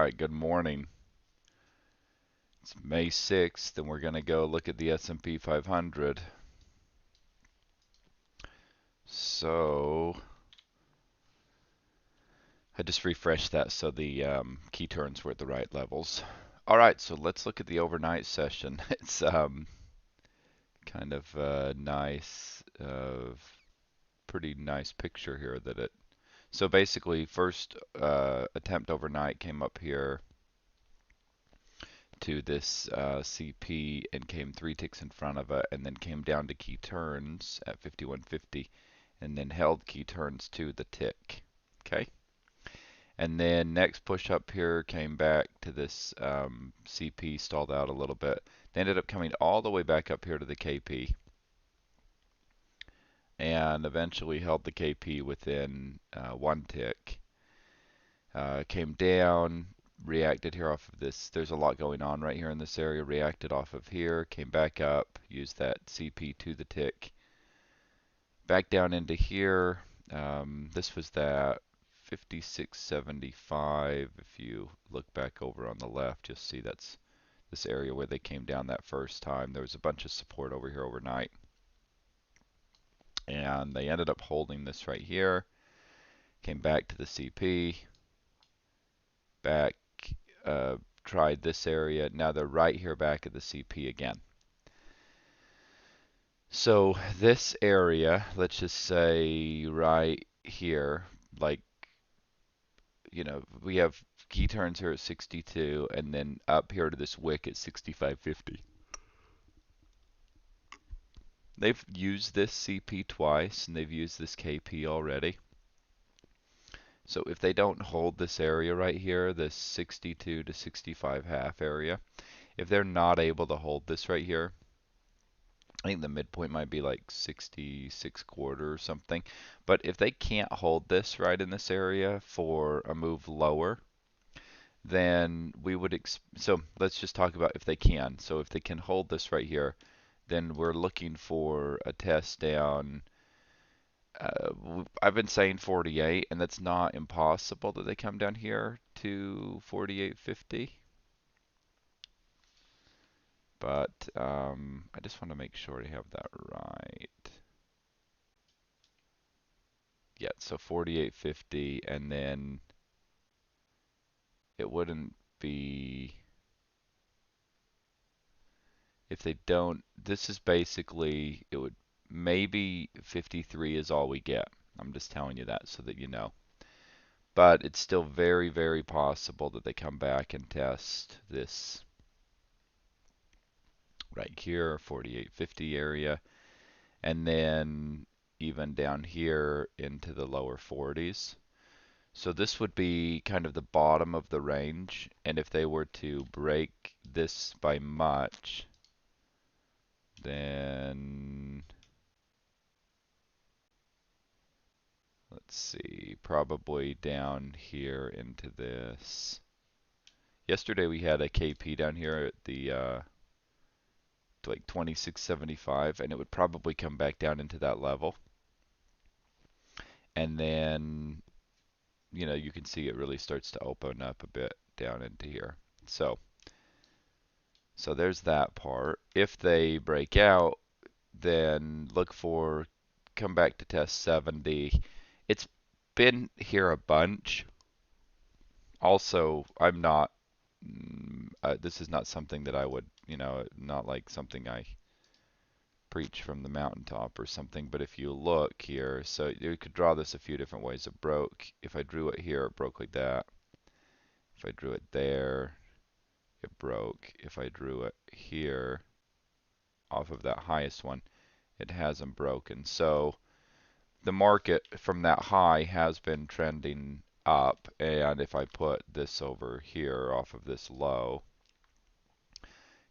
right, good morning. It's May 6th, and we're going to go look at the S&P 500. So, I just refreshed that so the key turns were at the right levels. All right, so let's look at the overnight session. It's kind of a nice, pretty nice picture here that it. So basically, first attempt overnight came up here to this CP and came 3 ticks in front of it, and then came down to key turns at 51.50, and then held key turns to the tick. Okay, and then next push up here came back to this CP, stalled out a little bit. They ended up coming all the way back up here to the KP, and eventually held the KP within 1 tick. Came down, reacted here off of this. There's a lot going on right here in this area. Reacted off of here, came back up, used that CP to the tick, back down into here. This was that 56.75. If you look back over on the left, you'll see that's this area where they came down that first time. There was a bunch of support over here overnight, and they ended up holding this right here. Came back to the CP, back, tried this area. Now they're right here back at the CP again. So this area, let's just say right here, like, we have key turns here at 62, and then up here to this wick at 65.50. They've used this CP twice, and they've used this KP already. So if they don't hold this area right here, this 62 to 65 half area, if they're not able to hold this right here, I think the midpoint might be like 66 quarter or something. But if they can't hold this right in this area for a move lower, then we would, so let's just talk about if they can. So if they can hold this right here, then we're looking for a test down. I've been saying 48, and that's not impossible that they come down here to 48.50. But I just want to make sure I have that right. Yeah, so 48.50, and then it wouldn't be if they don't. This is basically, it would maybe 53 is all we get. I'm just telling you that so that you know. But it's still very, very possible that they come back and test this right here, 48.50 area, and then even down here into the lower 40s. So this would be kind of the bottom of the range, and if they were to break this by much, then let's see, probably down here into this. Yesterday we had a KP down here at the like 26.75, and it would probably come back down into that level. And then, you can see it really starts to open up a bit down into here. So there's that part. If they break out, then look for, come back to test 70. It's been here a bunch. Also, I'm not, this is not something that I would, not like something I preach from the mountaintop or something, but if you look here, so you could draw this a few different ways. It broke. If I drew it here, it broke like that. If I drew it there, it broke. If I drew it here, off of that highest one, it hasn't broken. So the market from that high has been trending up, and if I put this over here off of this low,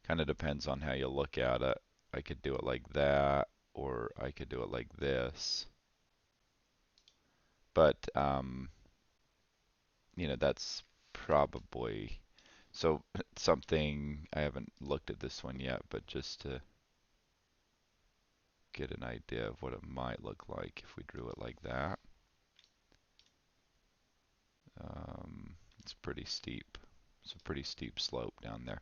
kind of depends on how you look at it. I could do it like that, or I could do it like this. But that's probably so something. I haven't looked at this one yet, but just to get an idea of what it might look like if we drew it like that. It's pretty steep. It's a pretty steep slope down there.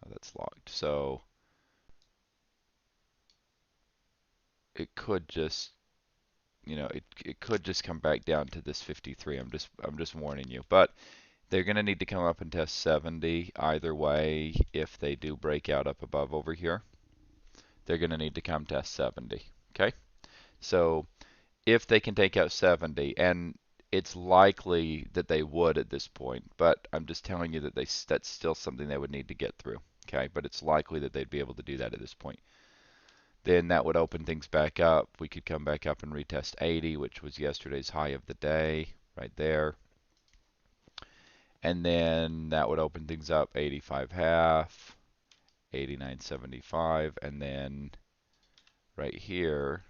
Oh, that's locked. So it could just, it could just come back down to this 53. I'm just warning you. But they're going to need to come up and test 70 either way. If they do break out up above over here, they're going to need to come test 70. Okay? So if they can take out 70, and it's likely that they would at this point, but I'm just telling you that that's still something they would need to get through. Okay? But it's likely that they'd be able to do that at this point. Then that would open things back up. We could come back up and retest 80, which was yesterday's high of the day, right there. And then that would open things up 85 half, 89.75, and then right here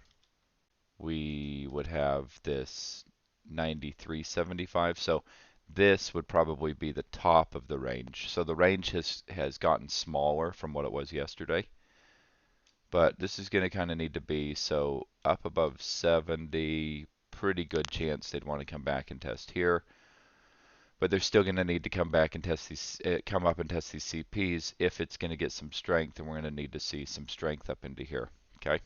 we would have this 93.75. So this would probably be the top of the range. So the range has gotten smaller from what it was yesterday. But this is going to kind of need to be so up above 70, pretty good chance they'd want to come back and test here. But they're still going to need to come back and test these, come up and test these CPs if it's going to get some strength, and we're going to need to see some strength up into here. Okay.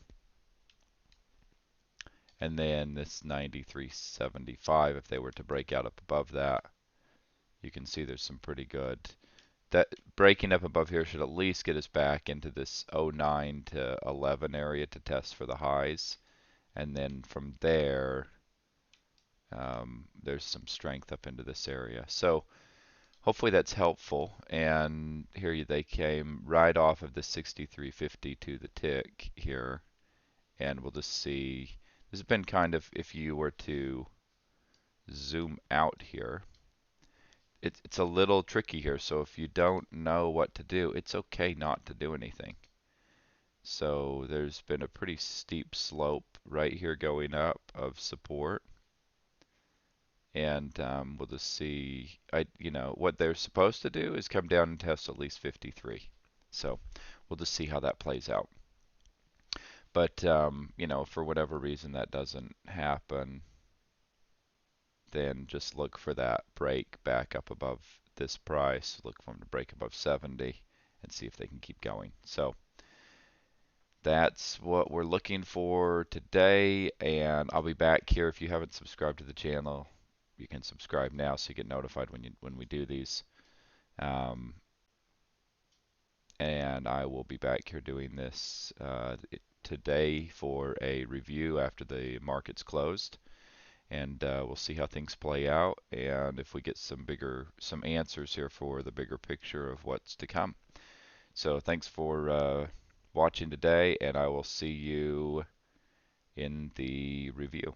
And then this 93.75, if they were to break out up above that, you can see there's some pretty good. That breaking up above here should at least get us back into this 09 to 11 area to test for the highs. And then from there, there's some strength up into this area. So hopefully that's helpful. And here they came right off of the 63.50 to the tick here. And we'll just see. This has been kind of, if you were to zoom out here, it's a little tricky here. So if you don't know what to do, it's okay not to do anything. So there's been a pretty steep slope right here going up of support. And we'll just see, what they're supposed to do is come down and test at least 53. So we'll just see how that plays out. But, for whatever reason that doesn't happen, then just look for that break back up above this price. Look for them to break above 70 and see if they can keep going. So that's what we're looking for today, and I'll be back here. If you haven't subscribed to the channel, you can subscribe now so you get notified when we do these. Um, and I will be back here doing this today for a review after the market's closed, and we'll see how things play out, and if we get some answers here for the bigger picture of what's to come. So thanks for watching today, and I will see you in the review.